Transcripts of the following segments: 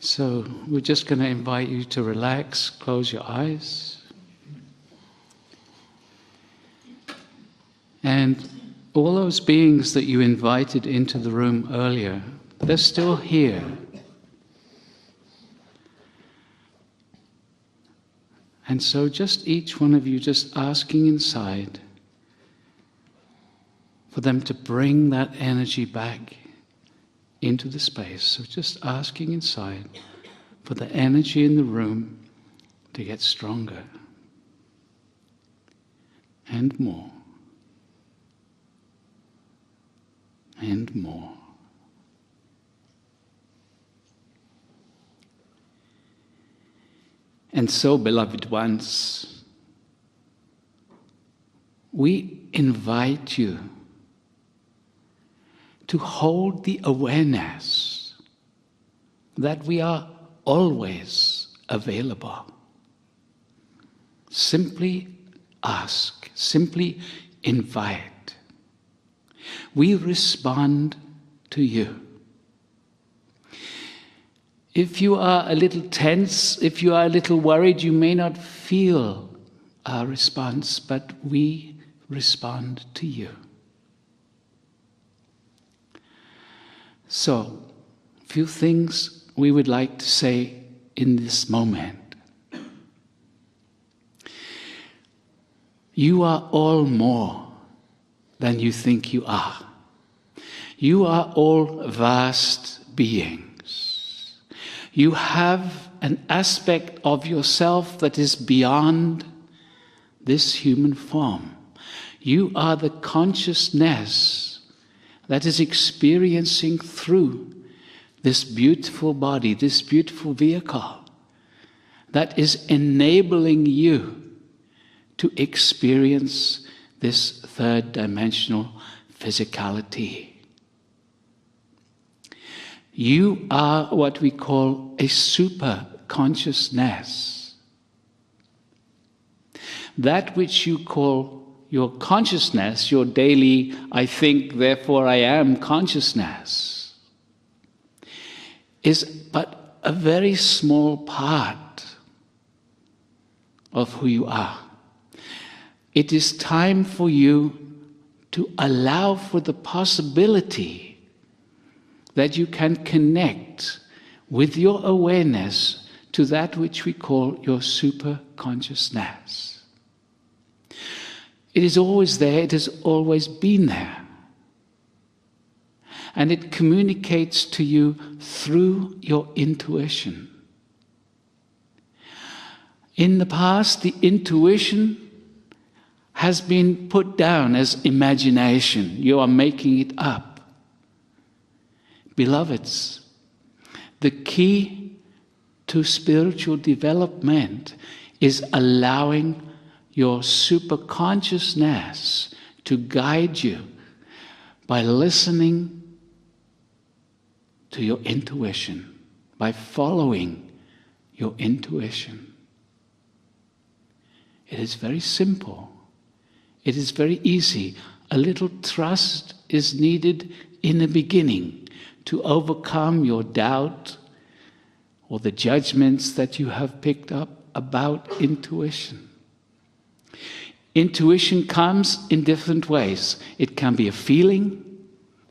So we're just going to invite you to relax, close your eyes. And all those beings that you invited into the room earlier, they're still here. And so just each one of you just asking inside for them to bring that energy back into the space. So just asking inside for the energy in the room to get stronger and more and more. And so, beloved ones, we invite you to hold the awareness that we are always available. Simply ask, simply invite. We respond to you. If you are a little tense, if you are a little worried, you may not feel our response, but we respond to you. So, a few things we would like to say in this moment. You are all more than you think you are. You are all vast beings. You have an aspect of yourself that is beyond this human form. You are the consciousness that is experiencing through this beautiful body, this beautiful vehicle, that is enabling you to experience this third dimensional physicality. You are what we call a super consciousness. That which you call your consciousness, your daily I think, therefore I am consciousness, is but a very small part of who you are. It is time for you to allow for the possibility that you can connect with your awareness to that which we call your super consciousness. It is always there, it has always been there. And it communicates to you through your intuition. In the past, the intuition has been put down as imagination. You are making it up. Beloveds, the key to spiritual development is allowing your superconsciousness to guide you by listening to your intuition, by following your intuition. It is very simple. It is very easy. A little trust is needed in the beginning to overcome your doubt or the judgments that you have picked up about intuition. Intuition comes in different ways. It can be a feeling.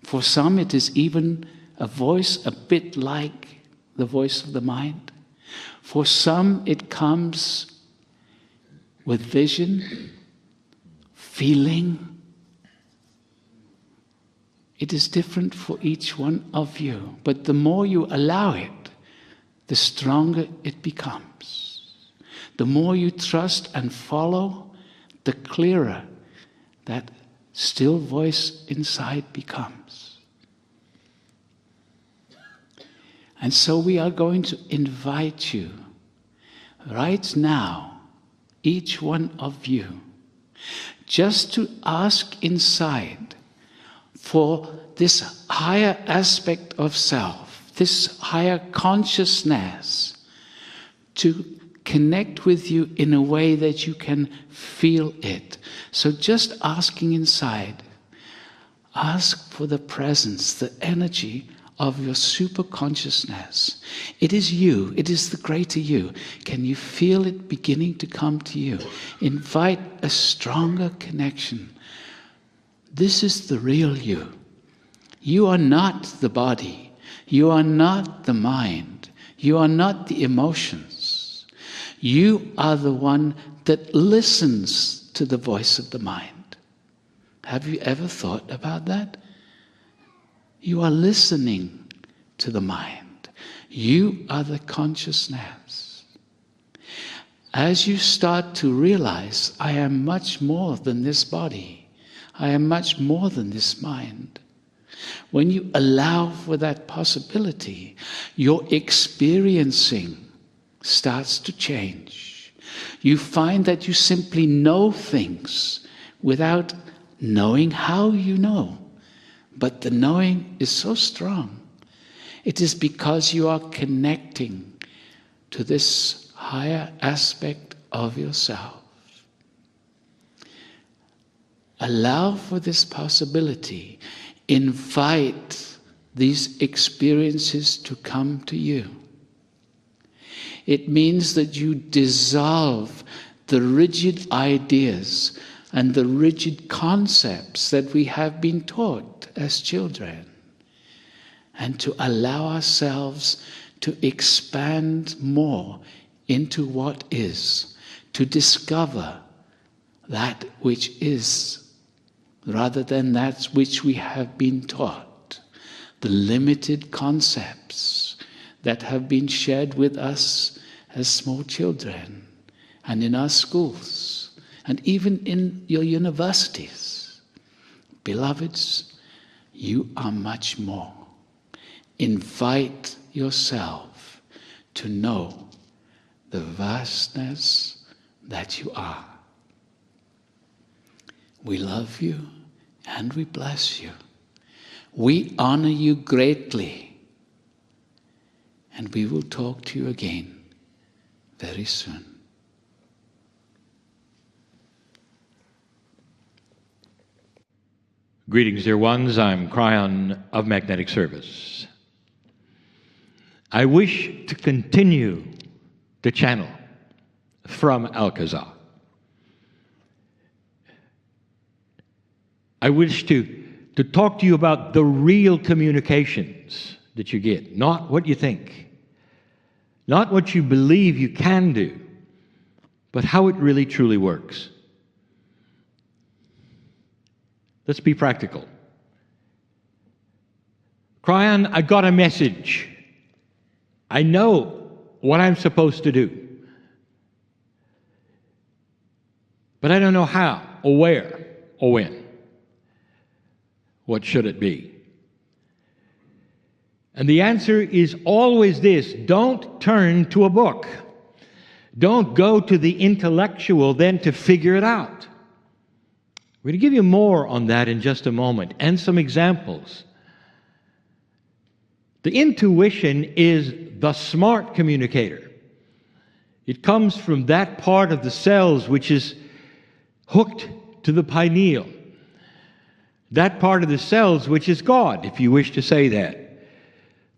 For some, it is even a voice a bit like the voice of the mind. For some, it comes with vision, feeling. It is different for each one of you. But the more you allow it, the stronger it becomes. The more you trust and follow, the clearer that still voice inside becomes. And so we are going to invite you right now, each one of you, just to ask inside for this higher aspect of self, this higher consciousness, to connect with you in a way that you can feel it. So just asking inside, ask for the presence, the energy of your super consciousness. It is you. It is the greater you. Can you feel it beginning to come to you? Invite a stronger connection. This is the real you. You are not the body. You are not the mind. You are not the emotions. You are the one that listens to the voice of the mind. Have you ever thought about that? You are listening to the mind. You are the consciousness. As you start to realize, I am much more than this body. I am much more than this mind. When you allow for that possibility, your experiencing starts to change. You find that you simply know things without knowing how you know. But the knowing is so strong. It is because you are connecting to this higher aspect of yourself. Allow for this possibility. Invite these experiences to come to you. It means that you dissolve the rigid ideas and the rigid concepts that we have been taught as children, and to allow ourselves to expand more into what is, to discover that which is, rather than that which we have been taught, the limited concepts that have been shared with us as small children, and in our schools, and even in your universities. Beloveds, you are much more. Invite yourself to know the vastness that you are. We love you and we bless you. We honor you greatly. And we will talk to you again very soon. Greetings, dear ones. I'm Kryon of Magnetic Service. I wish to continue the channel from Alcazar. I wish to talk to you about the real communications that you get, not what you think, not what you believe you can do, but how it really truly works. Let's be practical. Kryon, I got a message. I know what I'm supposed to do, but I don't know how, or where, or when. What should it be? And the answer is always this: don't turn to a book. Don't go to the intellectual then to figure it out. We're going to give you more on that in just a moment, and some examples. The intuition is the smart communicator. It comes from that part of the cells which is hooked to the pineal. That part of the cells which is God, if you wish to say that.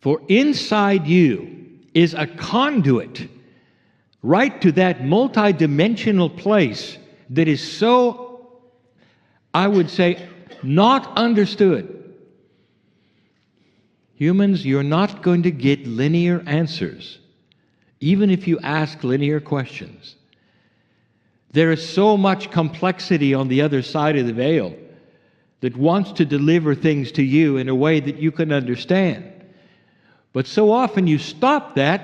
For inside you is a conduit right to that multidimensional place that is so, I would say, not understood. Humans, you're not going to get linear answers, even if you ask linear questions. There is so much complexity on the other side of the veil that wants to deliver things to you in a way that you can understand. But so often you stop that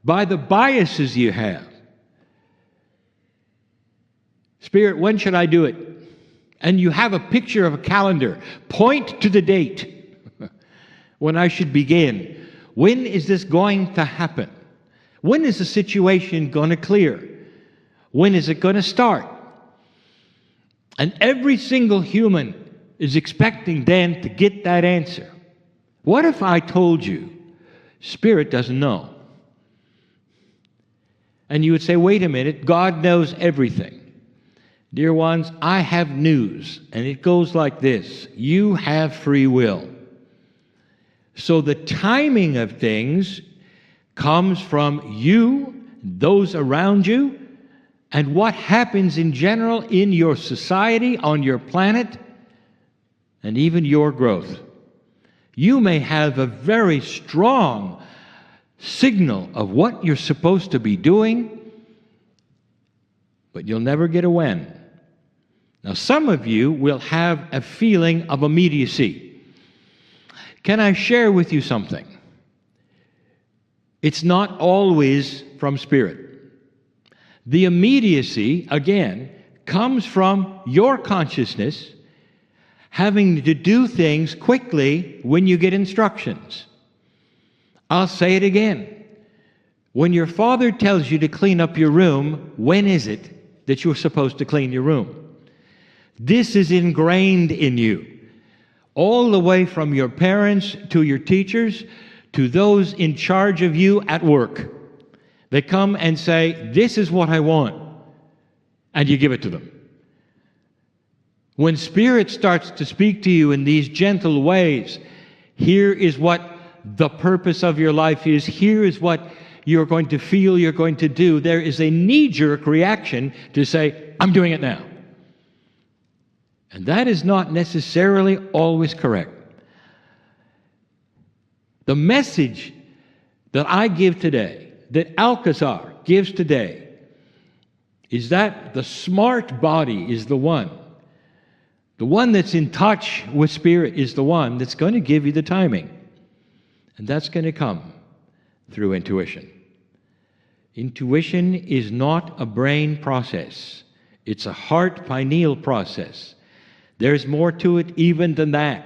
by the biases you have. Spirit, when should I do it? And you have a picture of a calendar. Point to the date when I should begin. When is this going to happen? When is the situation going to clear? When is it going to start? And every single human is expecting then to get that answer. What if I told you, Spirit doesn't know? And you would say, wait a minute, God knows everything. Dear ones, I have news, and it goes like this: you have free will. So the timing of things comes from you, those around you, and what happens in general in your society, on your planet, and even your growth. You may have a very strong signal of what you're supposed to be doing, but you'll never get a when. Now, some of you will have a feeling of immediacy. Can I share with you something? It's not always from Spirit. The immediacy, again, comes from your consciousness having to do things quickly when you get instructions. I'll say it again. When your father tells you to clean up your room, when is it that you're supposed to clean your room? This is ingrained in you, all the way from your parents to your teachers to those in charge of you at work. They come and say, this is what I want, and you give it to them. When Spirit starts to speak to you in these gentle ways, here is what the purpose of your life is, here is what you're going to feel, you're going to do, there is a knee-jerk reaction to say, I'm doing it now. And that is not necessarily always correct. The message that I give today, that Alcazar gives today, is that the smart body is the one that's in touch with Spirit is the one that's going to give you the timing. And that's going to come through intuition. Intuition is not a brain process. It's a heart pineal process. There's more to it even than that.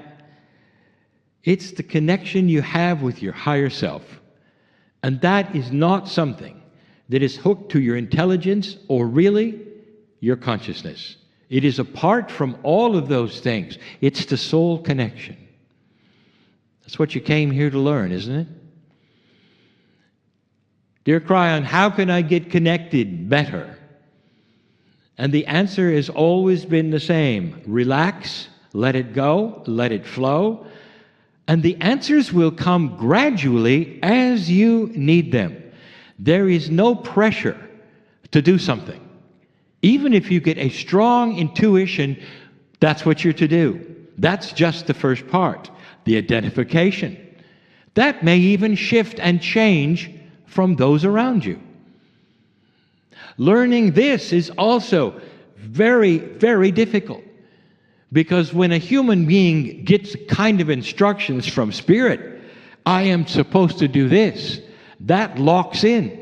It's the connection you have with your higher self. And that is not something that is hooked to your intelligence or really your consciousness. It is apart from all of those things. It's the soul connection. That's what you came here to learn, isn't it? Dear Kryon, how can I get connected better? And the answer has always been the same. Relax, let it go, let it flow. And the answers will come gradually as you need them. There is no pressure to do something. Even if you get a strong intuition, that's what you're to do. That's just the first part, the identification. That may even shift and change from those around you. Learning this is also very, very difficult, because when a human being gets kind of instructions from Spirit, I am supposed to do this, that locks in.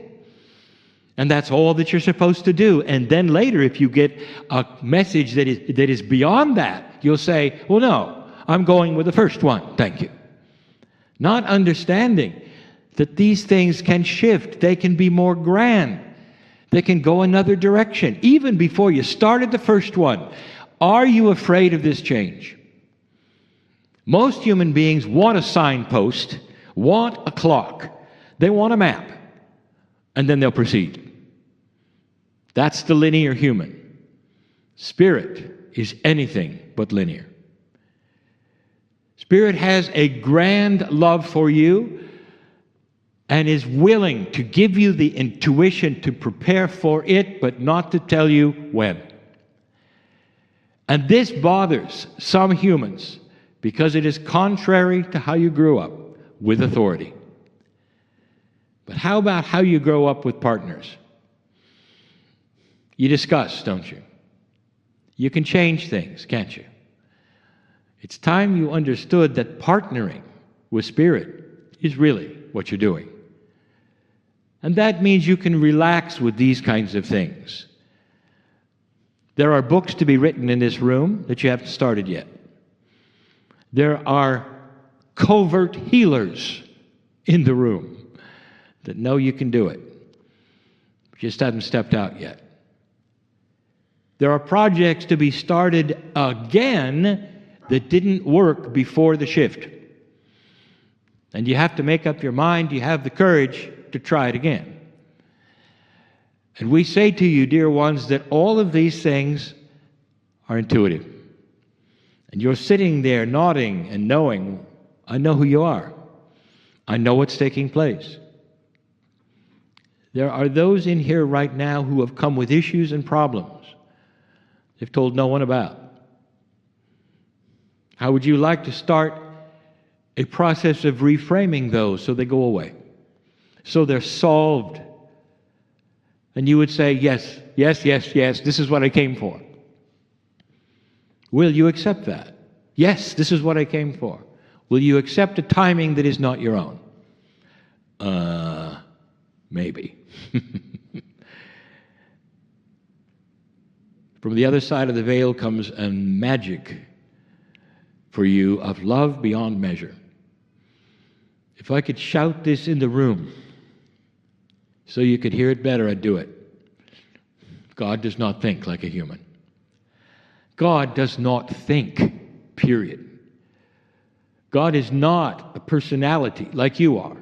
And that's all that you're supposed to do. And then later, if you get a message that is beyond that, you'll say, well, no, I'm going with the first one, thank you. Not understanding that these things can shift, they can be more grand, they can go another direction. Even before you started the first one, are you afraid of this change? Most human beings want a signpost, want a clock, they want a map, and then they'll proceed. That's the linear human. Spirit is anything but linear. Spirit has a grand love for you and is willing to give you the intuition to prepare for it, but not to tell you when. And this bothers some humans because it is contrary to how you grew up with authority. But how about how you grow up with partners? You discuss, don't you? You can change things, can't you? It's time you understood that partnering with Spirit is really what you're doing. And that means you can relax with these kinds of things. There are books to be written in this room that you haven't started yet. There are covert healers in the room that know you can do it. Just haven't stepped out yet. There are projects to be started again that didn't work before the shift. And you have to make up your mind, you have the courage to try it again. And we say to you, dear ones, that all of these things are intuitive. And you're sitting there nodding and knowing, I know who you are. I know what's taking place. There are those in here right now who have come with issues and problems they've told no one about. How would you like to start a process of reframing those so they go away, so they're solved? And you would say, yes, yes, yes, yes, this is what I came for. Will you accept that? Yes, this is what I came for. Will you accept a timing that is not your own? Maybe. From the other side of the veil comes a magic for you of love beyond measure. If I could shout this in the room so you could hear it better, I'd do it. God does not think like a human. God does not think, period. God is not a personality like you are.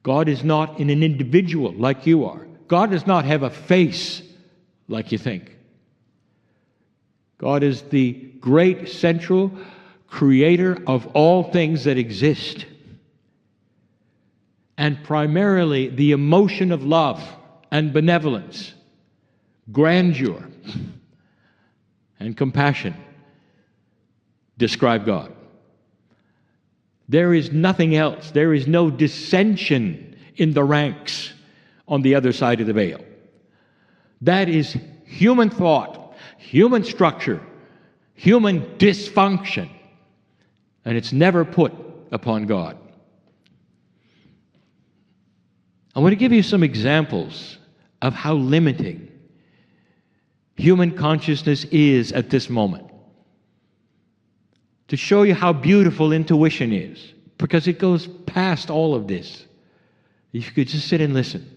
God is not an individual like you are. God does not have a face like you think. God is the great central creator of all things that exist. And primarily the emotion of love and benevolence, grandeur, and compassion describe God. There is nothing else. There is no dissension in the ranks on the other side of the veil. That is human thought, human structure, human dysfunction, and it's never put upon God. I want to give you some examples of how limiting human consciousness is at this moment, to show you how beautiful intuition is, because it goes past all of this. If you could just sit and listen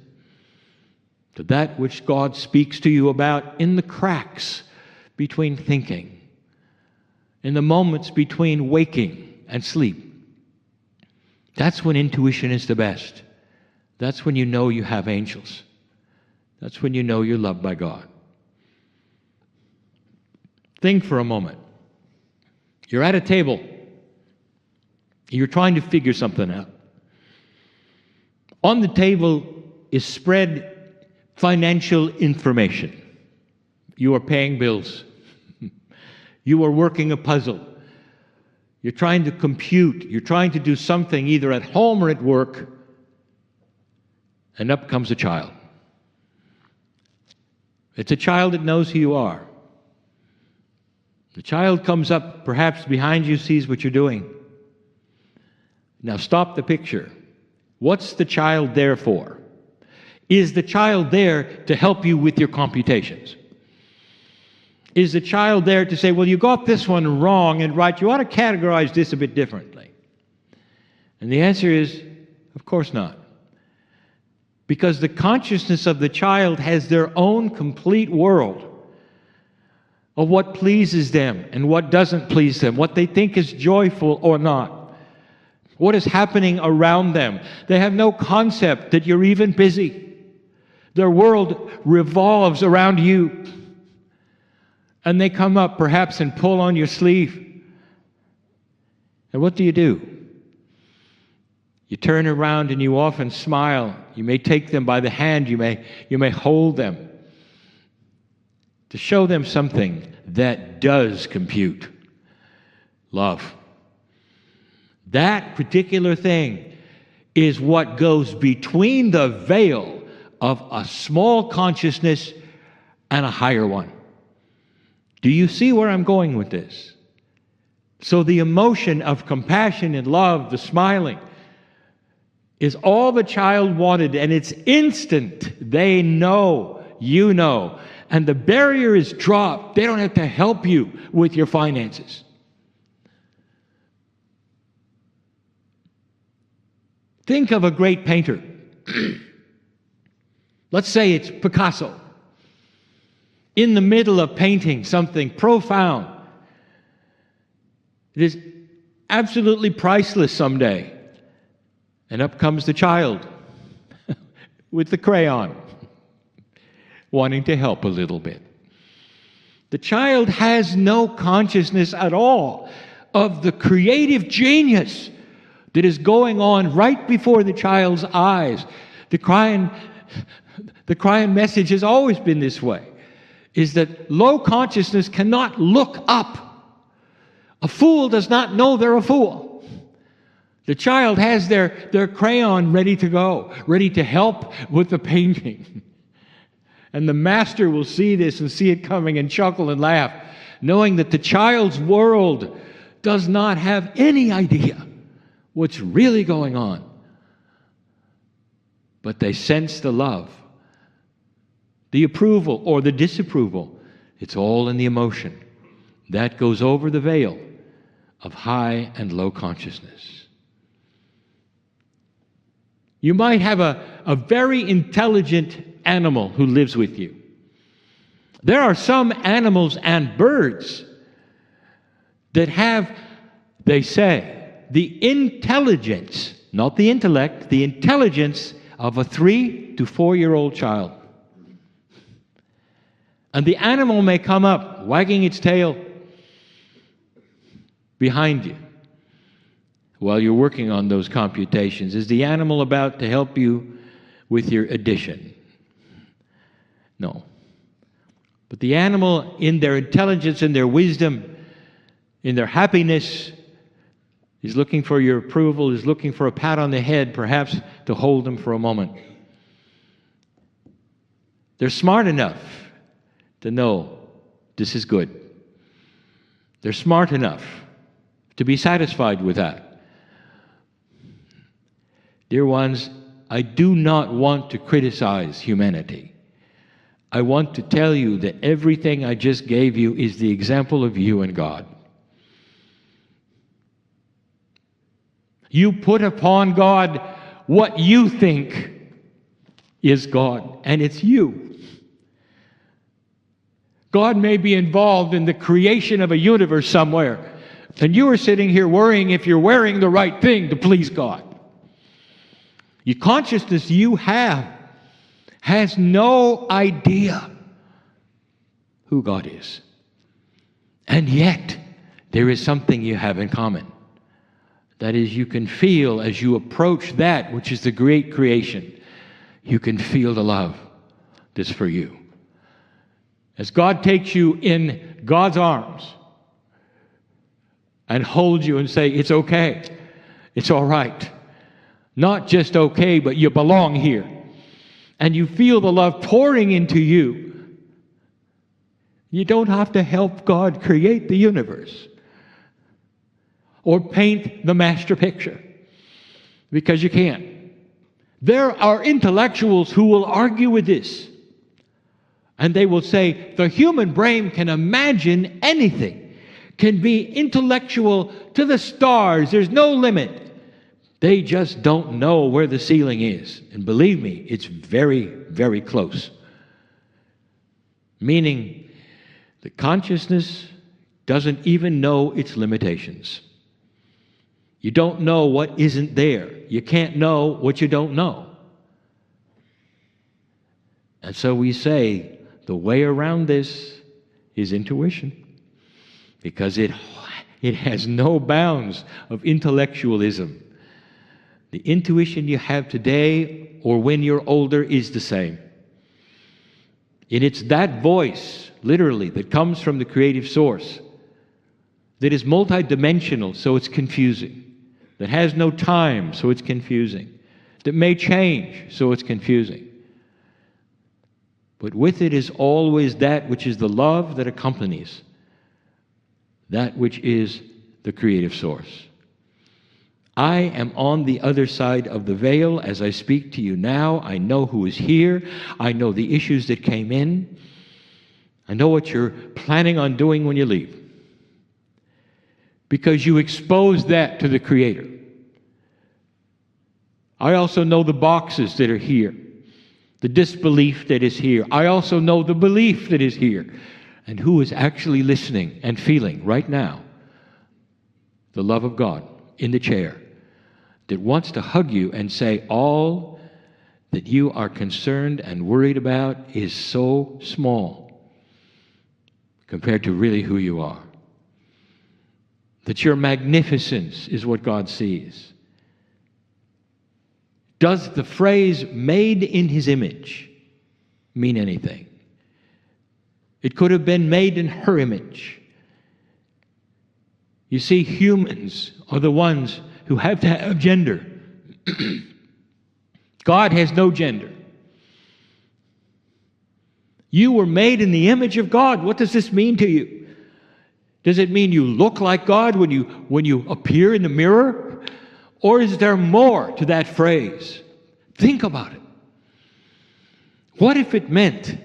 to that which God speaks to you about in the cracks between thinking, in the moments between waking and sleep. That's when intuition is the best. That's when you know you have angels. That's when you know you're loved by God. Think for a moment. You're at a table. You're trying to figure something out. On the table is spread financial information. You are paying bills. You are working a puzzle. You're trying to compute. You're trying to do something either at home or at work. And up comes a child. It's a child that knows who you are. The child comes up, perhaps behind you, sees what you're doing. Now stop the picture. What's the child there for? Is the child there to help you with your computations? Is the child there to say, well, you got this one wrong and right, you ought to categorize this a bit differently? And the answer is, of course not. Because the consciousness of the child has their own complete world of what pleases them and what doesn't please them, what they think is joyful or not, what is happening around them. They have no concept that you're even busy. Their world revolves around you. And they come up perhaps and pull on your sleeve. And what do? You turn around and you often smile. You may take them by the hand. You may hold them to show them something that does compute. Love. That particular thing is what goes between the veil of a small consciousness and a higher one. Do you see where I'm going with this? So the emotion of compassion and love, the smiling, is all the child wanted, and it's instant. They know, you know, and the barrier is dropped. They don't have to help you with your finances. Think of a great painter. Let's say it's Picasso. In the middle of painting something profound. It is absolutely priceless someday. And up comes the child with the crayon, wanting to help a little bit. The child has no consciousness at all of the creative genius that is going on right before the child's eyes. The Kryon message has always been this way, is that low consciousness cannot look up. A fool does not know they're a fool. The child has their crayon ready to go, ready to help with the painting. And the master will see this and see it coming and chuckle and laugh, knowing that the child's world does not have any idea what's really going on. But they sense the love, the approval or the disapproval. It's all in the emotion. That goes over the veil of high and low consciousness. You might have a very intelligent animal who lives with you. There are some animals and birds that have, they say, the intelligence, not the intellect, the intelligence of a 3 to 4-year-old child. And the animal may come up, wagging its tail behind you while you're working on those computations. Is the animal about to help you with your addition? No. But the animal, in their intelligence, in their wisdom, in their happiness, is looking for your approval, is looking for a pat on the head, perhaps to hold them for a moment. They're smart enough to know this is good. They're smart enough to be satisfied with that. Dear ones, I do not want to criticize humanity. I want to tell you that everything I just gave you is the example of you and God. You put upon God what you think is God, and it's you. God may be involved in the creation of a universe somewhere, and you are sitting here worrying if you're wearing the right thing to please God. The consciousness you have has no idea who God is. And yet, there is something you have in common. That is, you can feel as you approach that which is the great creation, you can feel the love that's for you. As God takes you in God's arms and holds you and say, it's okay, it's all right. Not just okay, but you belong here. And you feel the love pouring into you. You don't have to help God create the universe or paint the master picture, because you can't. There are intellectuals who will argue with this, and they will say the human brain can imagine anything, can be intellectual to the stars, there's no limit. They just don't know where the ceiling is. And believe me, it's very, very close. Meaning, the consciousness doesn't even know its limitations. You don't know what isn't there. You can't know what you don't know. And so we say the way around this is intuition, because it has no bounds of intellectualism. The intuition you have today or when you're older is the same. And it's that voice, literally, that comes from the creative source, that is multidimensional, so it's confusing, that has no time, so it's confusing, that may change, so it's confusing. But with it is always that which is the love that accompanies that which is the creative source. I am on the other side of the veil as I speak to you now. I know who is here. I know the issues that came in. I know what you're planning on doing when you leave, because you expose that to the Creator. I also know the boxes that are here, the disbelief that is here. I also know the belief that is here, and who is actually listening and feeling right now the love of God in the chair, that wants to hug you and say, all that you are concerned and worried about is so small compared to really who you are. That your magnificence is what God sees. Does the phrase made in his image mean anything? It could have been made in her image. You see, humans are the ones who have to have gender. God has no gender. You were made in the image of God. What does this mean to you? Does it mean you look like God when you appear in the mirror? Or is there more to that phrase? Think about it. What if it meant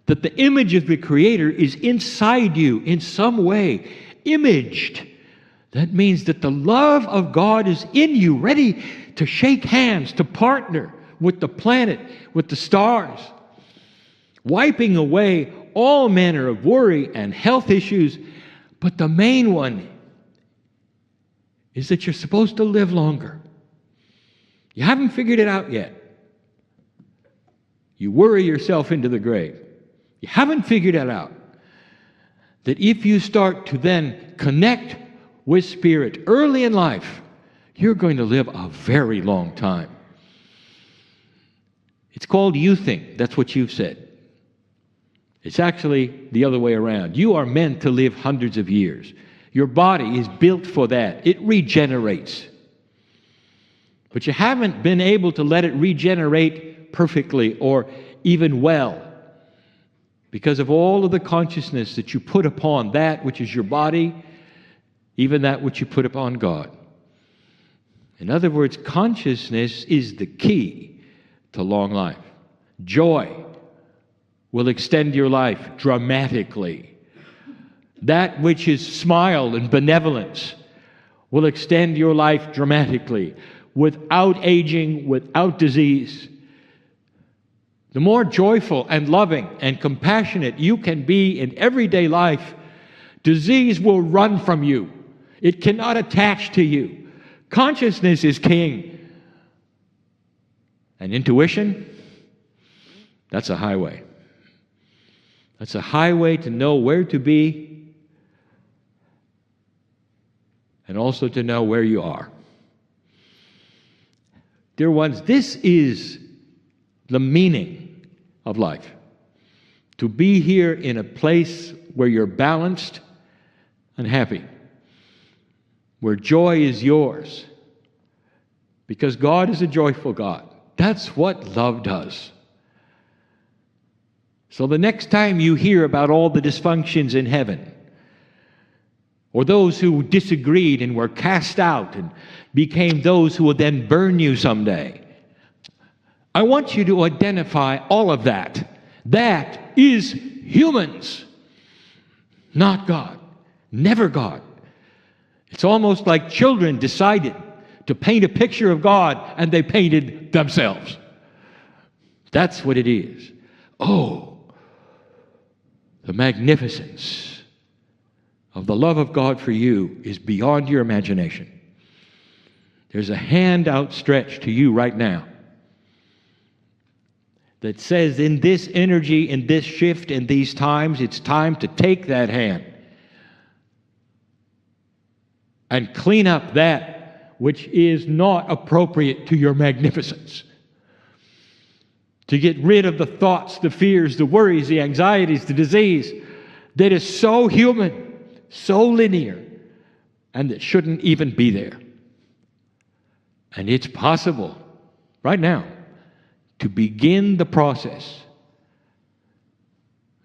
that the image of the Creator is inside you in some way, imaged? That means that the love of God is in you, ready to shake hands, to partner with the planet, with the stars, wiping away all manner of worry and health issues. But the main one is that you're supposed to live longer. You haven't figured it out yet. You worry yourself into the grave. You haven't figured it out. That if you start to then connect with Spirit early in life, you're going to live a very long time. It's called youthing. That's what you've said. It's actually the other way around. You are meant to live hundreds of years. Your body is built for that. It regenerates. But you haven't been able to let it regenerate perfectly or even well because of all of the consciousness that you put upon that which is your body, even that which you put upon God. In other words, consciousness is the key to long life. Joy will extend your life dramatically. That which is smile and benevolence will extend your life dramatically, without aging, without disease. The more joyful and loving and compassionate you can be in everyday life, disease will run from you. It cannot attach to you. Consciousness is king. And intuition, that's a highway. That's a highway to know where to be and also to know where you are. Dear ones, this is the meaning of life. To be here in a place where you're balanced and happy, where joy is yours, because God is a joyful God. That's what love does. So the next time you hear about all the dysfunctions in heaven, or those who disagreed and were cast out and became those who will then burn you someday, I want you to identify all of that. That is humans, not God, never God. It's almost like children decided to paint a picture of God and they painted themselves. That's what it is. Oh, the magnificence of the love of God for you is beyond your imagination. There's a hand outstretched to you right now that says, in this energy, in this shift, in these times, it's time to take that hand and clean up that which is not appropriate to your magnificence. To get rid of the thoughts, the fears, the worries, the anxieties, the disease that is so human, so linear, and that shouldn't even be there. And it's possible right now to begin the process.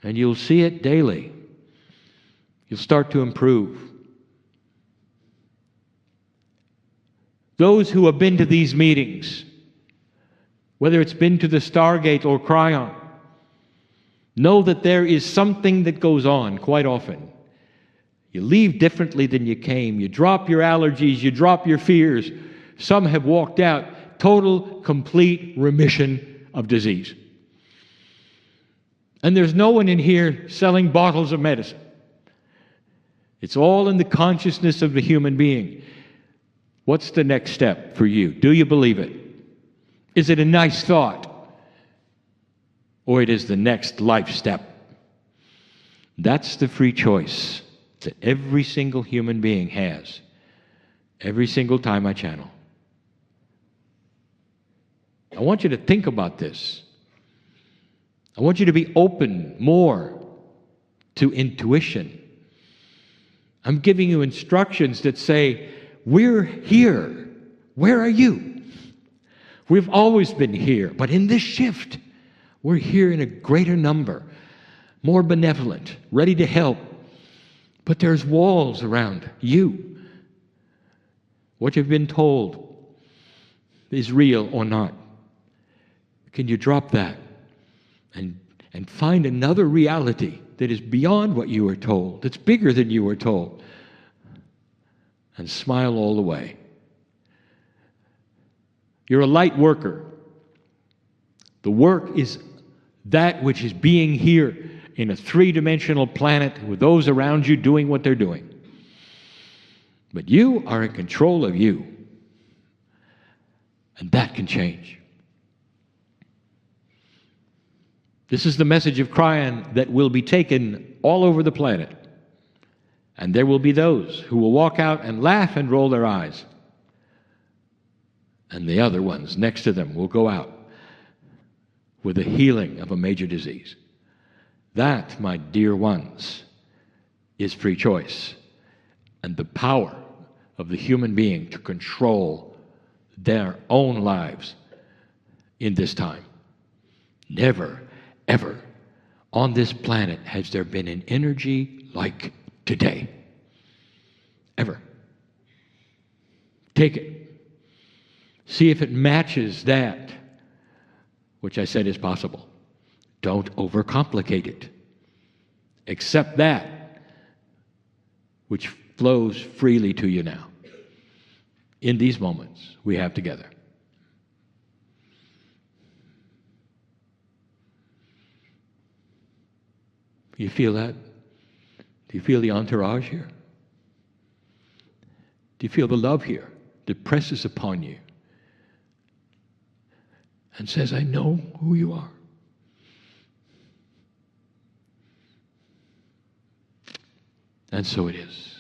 And you'll see it daily. You'll start to improve. Those who have been to these meetings, whether it's been to the Stargate or Kryon, know that there is something that goes on quite often. You leave differently than you came. You drop your allergies. You drop your fears. Some have walked out total, complete remission of disease. And there's no one in here selling bottles of medicine. It's all in the consciousness of the human being. What's the next step for you? Do you believe it? Is it a nice thought? Or it is the next life step? That's the free choice that every single human being has every single time I channel. I want you to think about this. I want you to be open more to intuition. I'm giving you instructions that say, we're here. Where are you? We've always been here, but in this shift, we're here in a greater number, more benevolent, ready to help. But there's walls around you. What you've been told is real or not. Can you drop that and find another reality that is beyond what you were told, that's bigger than you were told, and smile all the way? You're a light worker. The work is that which is being here in a three-dimensional planet with those around you doing what they're doing. But you are in control of you. And that can change. This is the message of Kryon that will be taken all over the planet. And there will be those who will walk out and laugh and roll their eyes. And the other ones next to them will go out with the healing of a major disease. That, my dear ones, is free choice and the power of the human being to control their own lives in this time. Never, ever on this planet has there been an energy like today. Ever. Take it. See if it matches that which I said is possible. Don't overcomplicate it. Accept that which flows freely to you now in these moments we have together. You feel that? Do you feel the entourage here? Do you feel the love here that presses upon you and says, I know who you are? And so it is.